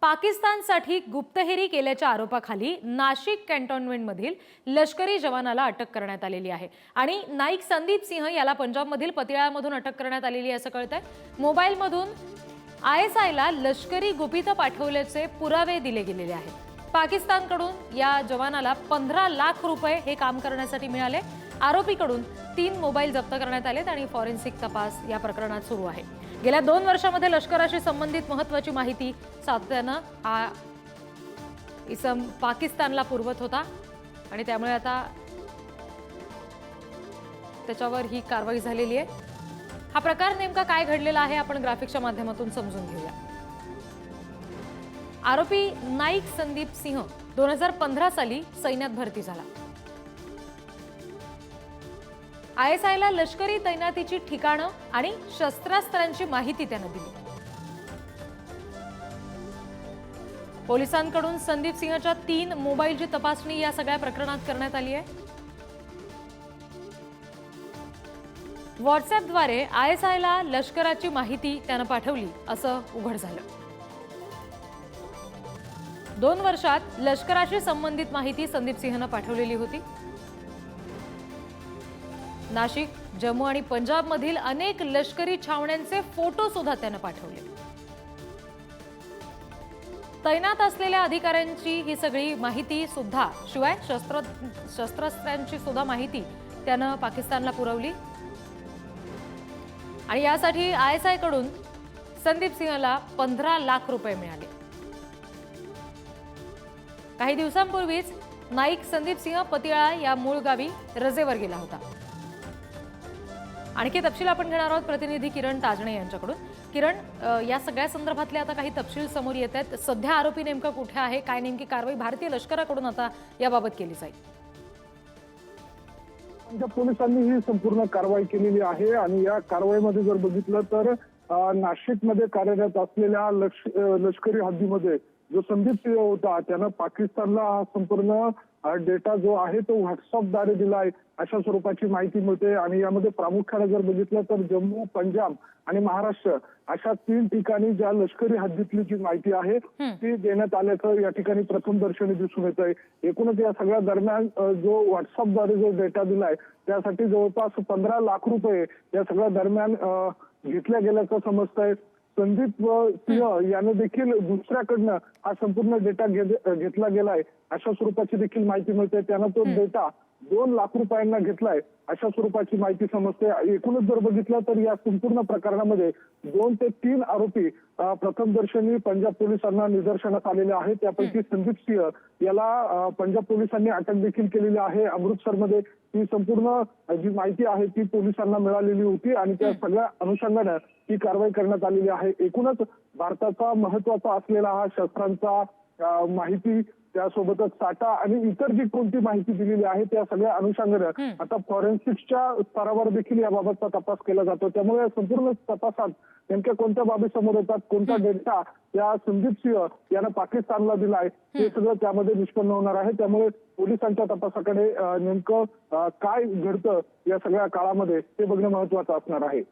पाकिस्तानसाठी गुप्तहेरी केल्याच्या आरोपाखाली नाशिक कॅन्टोन्मेंटमधील लष्करी जवानाला अटक करण्यात आलेली आहे आणि नाईक संदीप सिंह याला पंजाबमधील पतियाळामधून अटक करण्यात आलेली आहे असं कळतंय। मोबाईलमधून ISIला लष्करी गुपितं पाठवल्याचे पुरावे दिले गेलेले आहेत। पाकिस्तानकडून या जवानाला 15 लाख रुपये हे काम करण्यासाठी मिळाले। आरोपीकडून 3 मोबाईल जप्त करण्यात आलेत आणि फॉरेन्सिक तपास या प्रकरणात सुरू आहे। गेल्या 2 वर्षांमध्ये लष्कराशी संबंधित महत्त्वाची माहिती सातत्यानं हा इसम पाकिस्तानला पुरवत होता आणि त्यामुळे आता त्याच्यावर ही कारवाई झालेली आहे। हा प्रकार नेमका काय घडलेला आहे आपण ग्राफिक्सच्या माध्यमातून समजून घेऊया। आरोपी नाईक संदीप सिंह 2015 साली सैन्यात भरती झाला। ISIला लष्करी तैनातीची ठिकाणं आणि शस्त्रास्त्रांची माहिती त्यानं दिली। पोलिसांकडून संदीप सिंहच्या 3 मोबाईलची तपासणी या सगळ्या प्रकरणात करण्यात आली आहे। व्हॉट्सअॅपद्वारे ISIला लष्कराची माहिती त्यानं पाठवली असं उघड झालं। 2 वर्षात लष्कराशी संबंधित माहिती संदीप सिंहनं पाठवलेली होती। नाशिक, जम्मू आणि पंजाबमधील अनेक लष्करी छावण्यांचे फोटो सुद्धा त्यानं पाठवले। तैनात असलेल्या अधिकाऱ्यांची ही सगळी माहिती सुद्धा शिवाय शस्त्रास्त्रांची सुद्धा माहिती त्यानं पाकिस्तानला पुरवली आणि यासाठी ISI कडून संदीप सिंहला 15 लाख रुपये मिळाले। काही दिवसांपूर्वीच नाईक संदीप सिंह पतियाळा या मूळ गावी रजेवर गेला होता। आणखी तपशील आपण घेणार आहोत प्रतिनिधी किरण ताजणे यांच्याकडून। किरण, या सगळ्या संदर्भातले आता काही तपशील समोर येत आहेत। सध्या आरोपी नेमका कुठे आहे, काय नेमकी कारवाई भारतीय लष्कराकडून आता याबाबत केली जाईल? पंजाब पोलिसांनी ही संपूर्ण कारवाई केलेली आहे आणि या कारवाईमध्ये जर बघितलं तर नाशिकमध्ये कार्यरत असलेल्या लष्करी हद्दीमध्ये जो संदीप सिंह होता त्यानं पाकिस्तानला हा संपूर्ण डेटा जो आहे तो व्हॉट्सअपद्वारे दिलाय अशा स्वरूपाची माहिती मिळते आणि यामध्ये प्रामुख्याने जर बघितलं तर जम्मू, पंजाब आणि महाराष्ट्र अशा 3 ठिकाणी ज्या लष्करी हद्दीतली जी माहिती आहे ती देण्यात आल्याचं या ठिकाणी प्रथमदर्शनी दिसून येत आहे। एकूणच या सगळ्या दरम्यान जो व्हॉट्सअपद्वारे जो डेटा दिलाय त्यासाठी जवळपास 15 लाख रुपये या सगळ्या दरम्यान घेतल्या गेल्याचं समजतंय। संदीप सिंह याने देखील दुसऱ्याकडनं हा संपूर्ण डेटा घेतला गेलाय अशा स्वरूपाची देखील माहिती मिळते। त्यानं तो डेटा 2 लाख रुपयांना घेतलाय अशा स्वरूपाची माहिती समजते। एकूणच जर बघितलं तर या संपूर्ण प्रकरणामध्ये 2 ते 3 आरोपी प्रथमदर्शनी पंजाब पोलिसांना निदर्शनास आलेले आहेत। त्यापैकी संदीप सिंह याला पंजाब पोलिसांनी अटक देखील केलेली आहे। अमृतसरमध्ये ही संपूर्ण जी माहिती आहे ती पोलिसांना मिळालेली होती आणि त्या सगळ्या अनुषंगाने ही कारवाई करण्यात आलेली आहे। एकूणच भारताचा महत्त्वाचा असलेला हा शस्त्रांचा माहिती त्यासोबतच साठा आणि इतर जी कोणती माहिती दिलेली आहे त्या सगळ्या अनुषंगाने आता फॉरेन्सिक्सच्या स्तरावर देखील याबाबतचा तपास केला जातो। त्यामुळे संपूर्ण तपासात नेमक्या कोणत्या बाबी समोर येतात, कोणता डेटा या संदीप सिंह यानं पाकिस्तानला दिलाय हे सगळं त्यामध्ये निष्पन्न होणार आहे। त्यामुळे पोलिसांच्या तपासाकडे नेमकं काय घडतं या सगळ्या काळामध्ये ते बघणं महत्त्वाचं असणार आहे।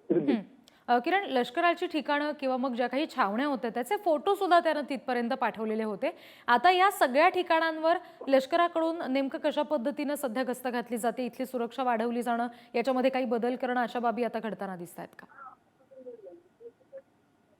किरण, लष्कराची ठिकाणं किंवा मग ज्या काही छावण्या होत्या त्याचे फोटो सुद्धा त्यानं तिथपर्यंत पाठवलेले होते। आता या सगळ्या ठिकाणांवर लष्कराकडून नेमकं कशा पद्धतीनं सध्या गस्त घातली जाते, इथली सुरक्षा वाढवली जाणं, याच्यामध्ये काही बदल करणं अशा बाबी आता घडताना दिसत आहेत का?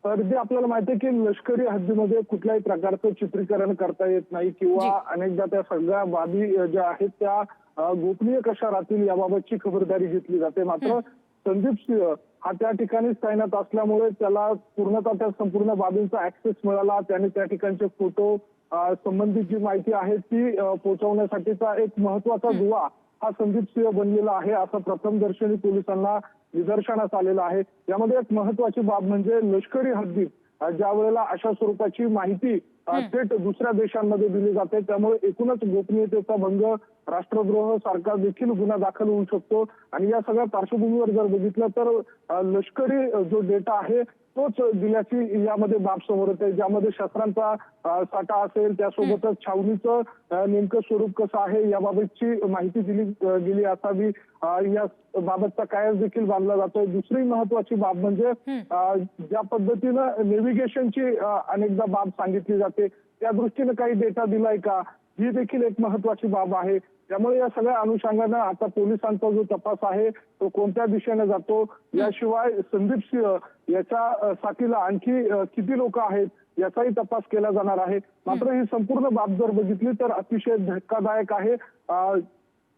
तर जे आपल्याला माहिती आहे की लष्करी हद्दीमध्ये कुठल्याही प्रकारचं चित्रीकरण करता येत नाही किंवा अनेकदा त्या सगळ्या बाबी ज्या आहेत त्या गोपनीय कशा राहतील याबाबतची खबरदारी घेतली जाते। मात्र संदीप सिंह हा त्या ठिकाणी तैनात असल्यामुळे त्याला पूर्णतः त्या संपूर्ण बाबींचा ऍक्सेस मिळाला। त्याने त्या ठिकाणचे फोटो संबंधित जी माहिती आहे ती पोहोचवण्यासाठीचा एक महत्त्वाचा दुवा हा संदीप सिंह बनलेला आहे असं प्रथमदर्शनी पोलिसांना निदर्शनास आलेलं आहे। यामध्ये एक महत्त्वाची बाब म्हणजे लष्करी हद्दीत ज्या वेळेला अशा स्वरूपाची माहिती थेट दुसऱ्या देशांमध्ये दिली जाते त्यामुळे एकूणच गोपनीयतेचा भंग, राष्ट्रद्रोह सारखा देखील गुन्हा दाखल होऊ शकतो आणि या सगळ्या पार्श्वभूमीवर जर बघितलं तर लष्करी जो डेटा आहे तोच दिल्याची यामध्ये बाब समोर येते, ज्यामध्ये शस्त्रांचा साठा असेल, त्यासोबतच छावणीचं नेमकं स्वरूप कसं आहे याबाबतची माहिती दिली गेली असावी, या बाबतचा कायस देखील बांधला जातोय. दुसरी महत्वाची बाब म्हणजे ज्या पद्धतीनं नेव्हिगेशनची अनेकदा बाब सांगितली जाते, त्या दृष्टीने काही डेटा दिलाय का, ही देखील एक महत्वाची बाब आहे. त्यामुळे या सगळ्या अनुषंगानं आता पोलिसांचा जो तपास आहे तो कोणत्या दिशेने जातो, याशिवाय संदीप सिंह याच्या साथीला आणखी किती लोक आहेत याचाही तपास केला जाणार आहे. मात्र ही संपूर्ण बाब जर बघितली तर अतिशय धक्कादायक आहे.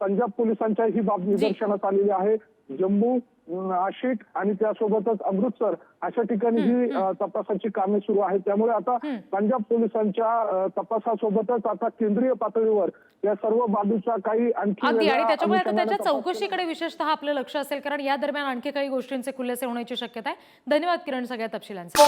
पंजाब पोलिसांच्या ही बाब निदर्शनास आलेली आहे. जम्मू, नाशिक आणि त्यासोबतच अमृतसर अशा ठिकाणी ही तपासाची कामे सुरू आहेत. त्यामुळे आता पंजाब पोलिसांच्या तपासासोबतच आता केंद्रीय पातळीवर या सर्व बाबीचा काही आणखी अगदी, आणि त्याच्यामुळे आता त्याच्या चौकशीकडे विशेषतः आपलं लक्ष असेल, कारण या दरम्यान आणखी काही गोष्टींचे खुलासे होण्याची शक्यता आहे. धन्यवाद किरण सगळ्या तपशिलांसाठी.